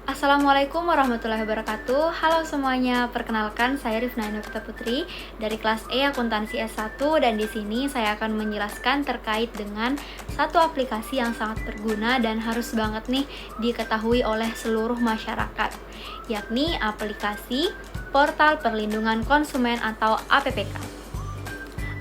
Assalamualaikum warahmatullahi wabarakatuh. Halo semuanya, perkenalkan saya Rifna Novita Putri dari kelas E Akuntansi S1 dan di sini saya akan menjelaskan terkait dengan satu aplikasi yang sangat berguna dan harus banget nih diketahui oleh seluruh masyarakat, yakni aplikasi Portal Perlindungan Konsumen atau APPK.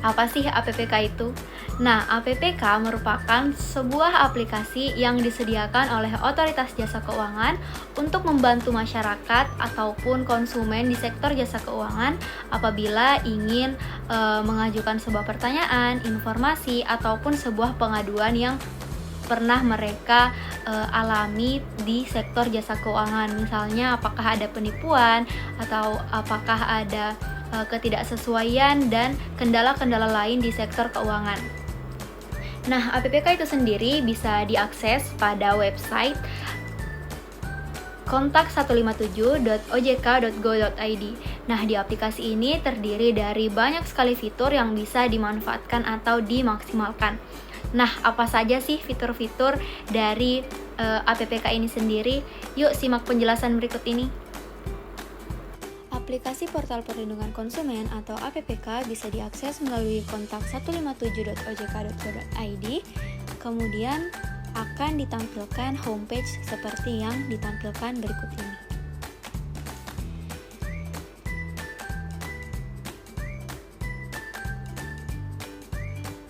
Apa sih APPK itu? Nah, APPK merupakan sebuah aplikasi yang disediakan oleh Otoritas Jasa Keuangan untuk membantu masyarakat ataupun konsumen di sektor jasa keuangan apabila ingin mengajukan sebuah pertanyaan, informasi, ataupun sebuah pengaduan yang pernah mereka alami di sektor jasa keuangan. Misalnya apakah ada penipuan atau apakah ada ketidaksesuaian dan kendala-kendala lain di sektor keuangan. Nah, APPK itu sendiri bisa diakses pada website kontak157.ojk.go.id. Nah, di aplikasi ini terdiri dari banyak sekali fitur yang bisa dimanfaatkan atau dimaksimalkan. Nah, apa saja sih fitur-fitur dari APPK ini sendiri? Yuk simak penjelasan berikut ini. Aplikasi Portal Perlindungan Konsumen atau APPK bisa diakses melalui kontak 157.ojk.go.id. Kemudian akan ditampilkan homepage seperti yang ditampilkan berikut ini.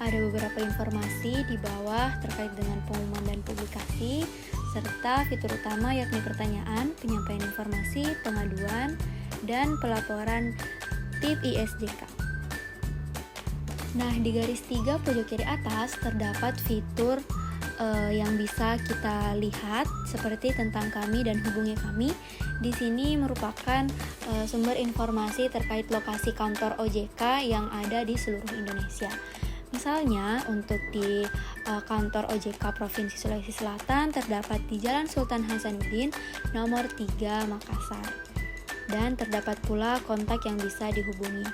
Ada beberapa informasi di bawah terkait dengan pengumuman dan publikasi, serta fitur utama yakni pertanyaan, penyampaian informasi, pengaduan, dan pelaporan tip ISJK. Nah, di garis 3 pojok kiri atas terdapat fitur yang bisa kita lihat seperti tentang kami dan hubungi kami. Di sini merupakan sumber informasi terkait lokasi kantor OJK yang ada di seluruh Indonesia. Misalnya untuk di kantor OJK Provinsi Sulawesi Selatan terdapat di Jalan Sultan Hasanuddin nomor 3 Makassar. Dan terdapat pula kontak yang bisa dihubungi.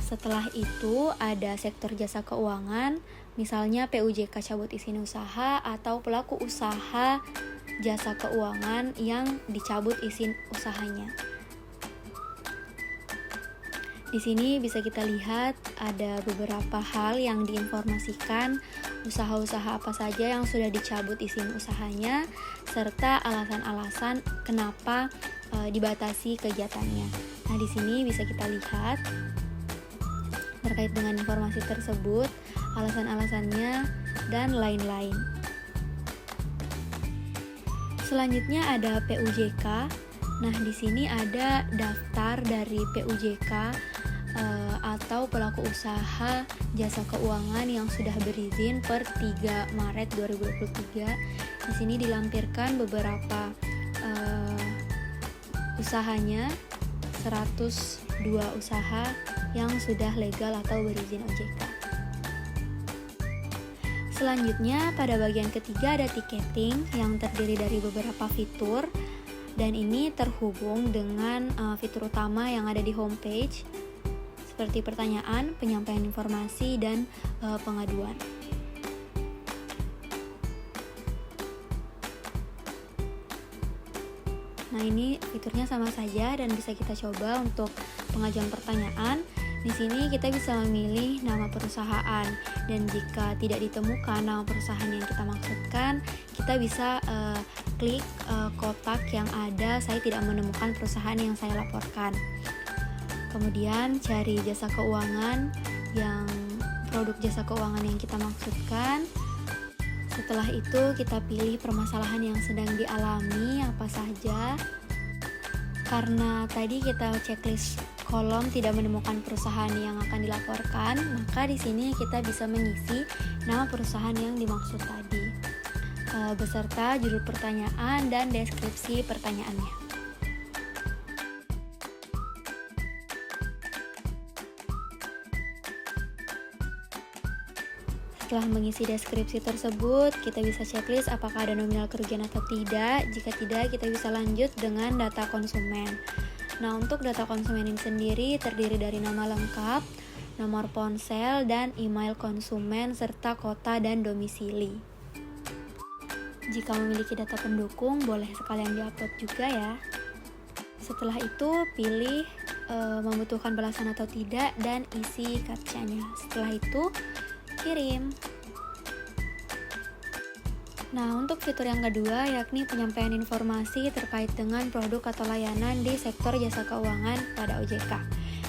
Setelah itu ada sektor jasa keuangan, misalnya PUJK cabut izin usaha atau pelaku usaha jasa keuangan yang dicabut izin usahanya. Di sini bisa kita lihat ada beberapa hal yang diinformasikan, usaha-usaha apa saja yang sudah dicabut izin usahanya, serta alasan-alasan kenapa dibatasi kegiatannya. Nah, di sini bisa kita lihat terkait dengan informasi tersebut, alasan-alasannya, dan lain-lain. Selanjutnya ada PUJK. Nah, di sini ada daftar dari PUJK atau pelaku usaha jasa keuangan yang sudah berizin per 3 Maret 2023. Di sini dilampirkan beberapa usahanya, 102 usaha yang sudah legal atau berizin OJK. Selanjutnya pada bagian ketiga ada tiketing yang terdiri dari beberapa fitur dan ini terhubung dengan fitur utama yang ada di homepage seperti pertanyaan, penyampaian informasi, dan pengaduan. Nah, ini fiturnya sama saja dan bisa kita coba untuk pengajuan pertanyaan. Di sini kita bisa memilih nama perusahaan dan jika tidak ditemukan nama perusahaan yang kita maksudkan, kita bisa klik kotak yang ada saya tidak menemukan perusahaan yang saya laporkan. Kemudian cari jasa keuangan yang produk jasa keuangan yang kita maksudkan. Setelah itu kita pilih permasalahan yang sedang dialami apa saja. Karena tadi kita checklist kolom tidak menemukan perusahaan yang akan dilaporkan, maka di sini kita bisa mengisi nama perusahaan yang dimaksud tadi beserta judul pertanyaan dan deskripsi pertanyaannya. Setelah mengisi deskripsi tersebut, kita bisa checklist apakah ada nominal kerugian atau tidak. Jika tidak, kita bisa lanjut dengan data konsumen. Nah, untuk data konsumen ini sendiri terdiri dari nama lengkap, nomor ponsel, dan email konsumen, serta kota dan domisili. Jika memiliki data pendukung, boleh sekalian diupload juga ya. Setelah itu, pilih membutuhkan balasan atau tidak dan isi captcha-nya. Setelah itu, kirim. Nah, untuk fitur yang kedua yakni penyampaian informasi terkait dengan produk atau layanan di sektor jasa keuangan pada OJK.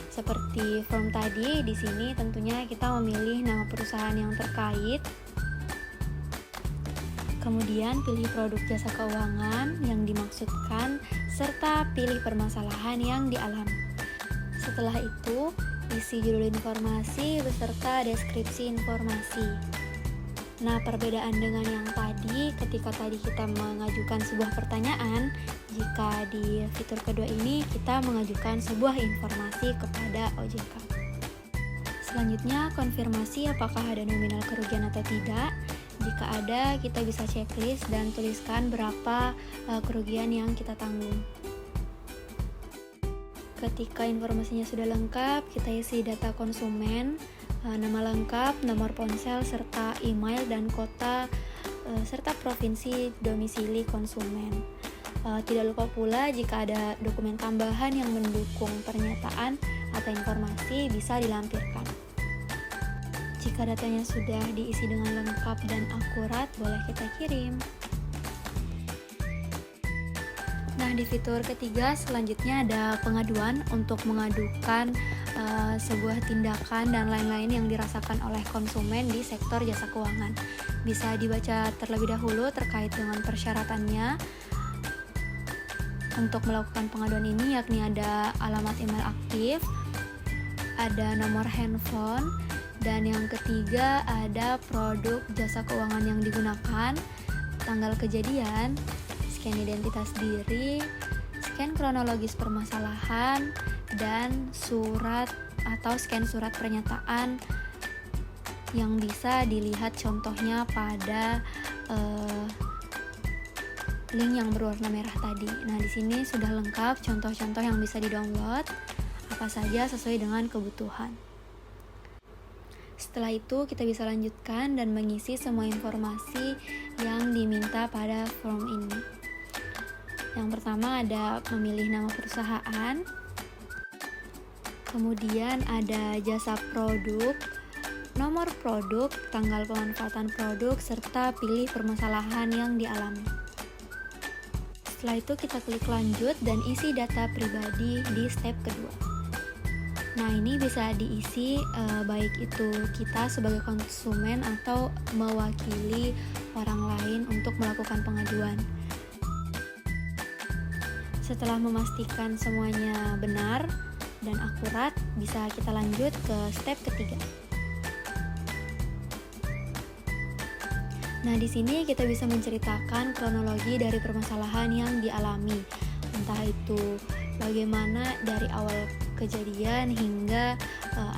Seperti form tadi, di sini tentunya kita memilih nama perusahaan yang terkait. Kemudian pilih produk jasa keuangan yang dimaksudkan serta pilih permasalahan yang dialami. Setelah itu, isi judul informasi beserta deskripsi informasi. Nah, perbedaan dengan yang tadi, ketika tadi kita mengajukan sebuah pertanyaan, jika di fitur kedua ini kita mengajukan sebuah informasi kepada OJK. Selanjutnya, konfirmasi apakah ada nominal kerugian atau tidak. Jika ada, kita bisa checklist dan tuliskan berapa kerugian yang kita tanggung. Ketika informasinya sudah lengkap, kita isi data konsumen, nama lengkap, nomor ponsel, serta email dan kota, serta provinsi domisili konsumen. Tidak lupa pula jika ada dokumen tambahan yang mendukung pernyataan atau informasi bisa dilampirkan. Jika datanya sudah diisi dengan lengkap dan akurat, boleh kita kirim. Nah, di fitur ketiga selanjutnya ada pengaduan untuk mengadukan sebuah tindakan dan lain-lain yang dirasakan oleh konsumen di sektor jasa keuangan. Bisa dibaca terlebih dahulu terkait dengan persyaratannya. Untuk melakukan pengaduan ini yakni ada alamat email aktif, ada nomor handphone, dan yang ketiga ada produk jasa keuangan yang digunakan, tanggal kejadian, scan identitas diri, scan kronologis permasalahan, dan surat atau scan surat pernyataan yang bisa dilihat contohnya pada link yang berwarna merah tadi. Nah, di sini sudah lengkap contoh-contoh yang bisa di-download, apa saja sesuai dengan kebutuhan. Setelah itu, kita bisa lanjutkan dan mengisi semua informasi yang diminta pada form ini. Yang pertama ada memilih nama perusahaan, kemudian ada jasa produk, nomor produk, tanggal pemanfaatan produk, serta pilih permasalahan yang dialami. Setelah itu kita klik lanjut dan isi data pribadi di step kedua. Nah, ini bisa diisi baik itu kita sebagai konsumen atau mewakili orang lain untuk melakukan pengaduan. Setelah memastikan semuanya benar dan akurat, bisa kita lanjut ke step ketiga. Nah, di sini kita bisa menceritakan kronologi dari permasalahan yang dialami. Entah itu bagaimana dari awal kejadian hingga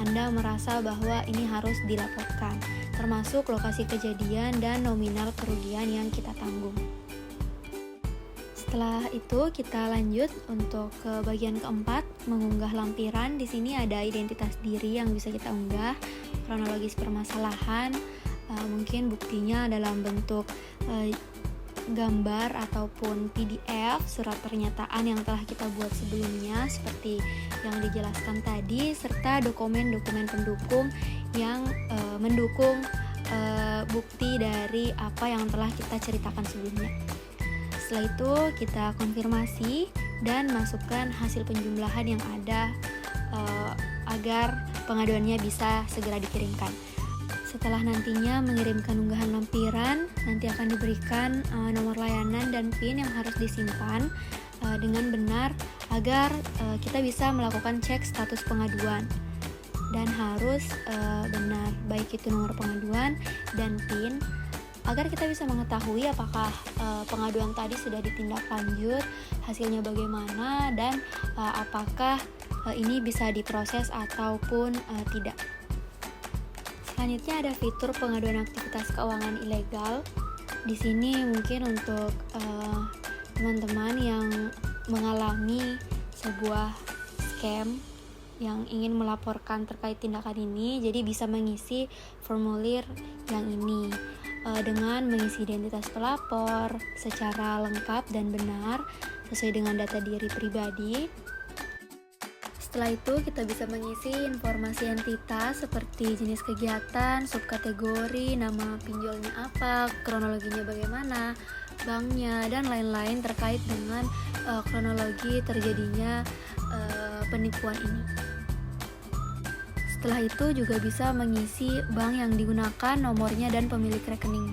Anda merasa bahwa ini harus dilaporkan, termasuk lokasi kejadian dan nominal kerugian yang kita tanggung. Setelah itu kita lanjut untuk ke bagian keempat, mengunggah lampiran. Di sini ada identitas diri yang bisa kita unggah, kronologis permasalahan, mungkin buktinya dalam bentuk gambar ataupun PDF, surat pernyataan yang telah kita buat sebelumnya seperti yang dijelaskan tadi, serta dokumen-dokumen pendukung yang mendukung bukti dari apa yang telah kita ceritakan sebelumnya. Setelah itu kita konfirmasi dan masukkan hasil penjumlahan yang ada agar pengaduannya bisa segera dikirimkan. Setelah nantinya mengirimkan unggahan lampiran, nanti akan diberikan nomor layanan dan PIN yang harus disimpan dengan benar agar kita bisa melakukan cek status pengaduan. Dan harus benar, baik itu nomor pengaduan dan PIN, agar kita bisa mengetahui apakah pengaduan tadi sudah ditindak lanjut, hasilnya bagaimana, dan apakah ini bisa diproses ataupun tidak. Selanjutnya ada fitur pengaduan aktivitas keuangan ilegal. Di sini mungkin untuk teman-teman yang mengalami sebuah scam yang ingin melaporkan terkait tindakan ini, jadi bisa mengisi formulir yang ini. dengan mengisi identitas pelapor secara lengkap dan benar sesuai dengan data diri pribadi. Setelah itu kita bisa mengisi informasi entitas seperti jenis kegiatan, subkategori, nama pinjolnya apa, kronologinya bagaimana, banknya, dan lain-lain terkait dengan kronologi terjadinya penipuan ini. Setelah itu juga bisa mengisi bank yang digunakan, nomornya, dan pemilik rekening.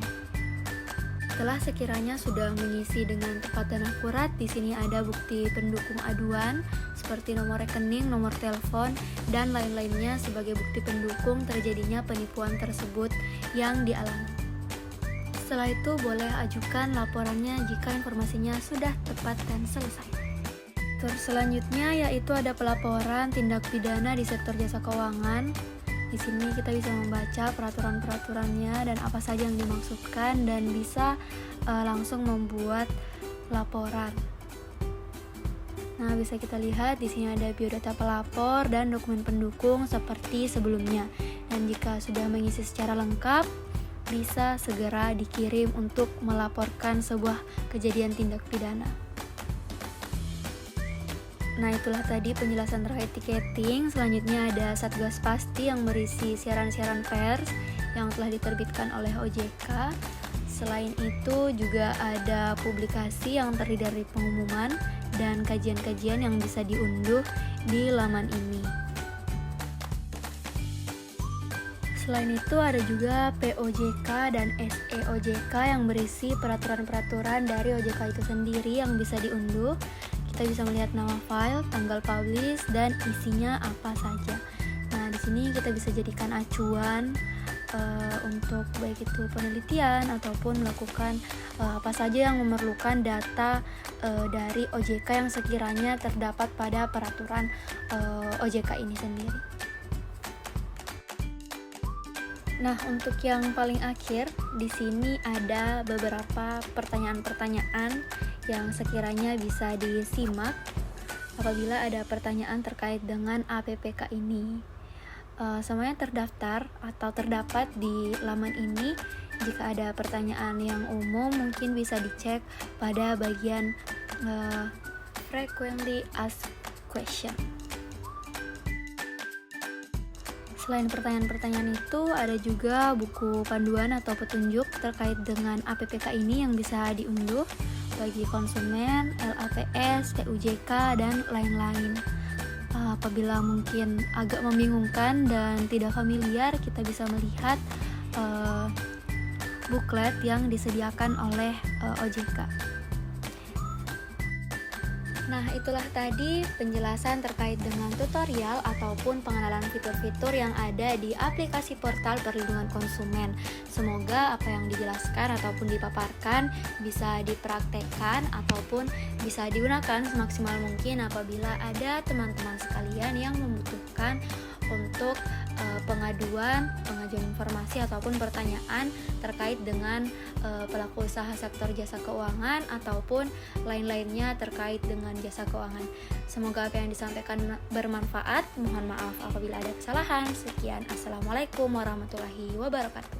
Setelah sekiranya sudah mengisi dengan tepat dan akurat, di sini ada bukti pendukung aduan seperti nomor rekening, nomor telepon, dan lain-lainnya sebagai bukti pendukung terjadinya penipuan tersebut yang dialami. Setelah itu boleh ajukan laporannya jika informasinya sudah tepat dan selesai. Terus selanjutnya yaitu ada pelaporan tindak pidana di sektor jasa keuangan. Di sini kita bisa membaca peraturan-peraturannya dan apa saja yang dimaksudkan dan bisa langsung membuat laporan. Nah, bisa kita lihat di sini ada biodata pelapor dan dokumen pendukung seperti sebelumnya. Dan jika sudah mengisi secara lengkap, bisa segera dikirim untuk melaporkan sebuah kejadian tindak pidana. Nah, itulah tadi penjelasan terkait tiketing. Selanjutnya ada Satgas Pasti yang berisi siaran-siaran pers yang telah diterbitkan oleh OJK. Selain itu juga ada publikasi yang terdiri dari pengumuman dan kajian-kajian yang bisa diunduh di laman ini. Selain itu ada juga POJK dan SEOJK yang berisi peraturan-peraturan dari OJK itu sendiri yang bisa diunduh. Kita bisa melihat nama file, tanggal publish, dan isinya apa saja. Nah, di sini kita bisa jadikan acuan untuk baik itu penelitian ataupun melakukan apa saja yang memerlukan data dari OJK yang sekiranya terdapat pada peraturan OJK ini sendiri. Nah, untuk yang paling akhir, di sini ada beberapa pertanyaan-pertanyaan yang sekiranya bisa disimak apabila ada pertanyaan terkait dengan APPK ini. Semuanya terdaftar atau terdapat di laman ini. Jika ada pertanyaan yang umum, mungkin bisa dicek pada bagian frequently asked question. Selain pertanyaan-pertanyaan itu, ada juga buku panduan atau petunjuk terkait dengan APPK ini yang bisa diunduh bagi konsumen, LAPS, TUJK, dan lain-lain. Apabila mungkin agak membingungkan dan tidak familiar, kita bisa melihat buklet yang disediakan oleh OJK. Nah, itulah tadi penjelasan terkait dengan tutorial ataupun pengenalan fitur-fitur yang ada di aplikasi portal perlindungan konsumen. Semoga apa yang dijelaskan ataupun dipaparkan bisa dipraktekkan ataupun bisa digunakan semaksimal mungkin apabila ada teman-teman sekalian yang membutuhkan untuk pengajuan informasi ataupun pertanyaan terkait dengan pelaku usaha sektor jasa keuangan ataupun lain-lainnya terkait dengan jasa keuangan. Semoga apa yang disampaikan bermanfaat. Mohon maaf apabila ada kesalahan. Sekian, assalamualaikum warahmatullahi wabarakatuh.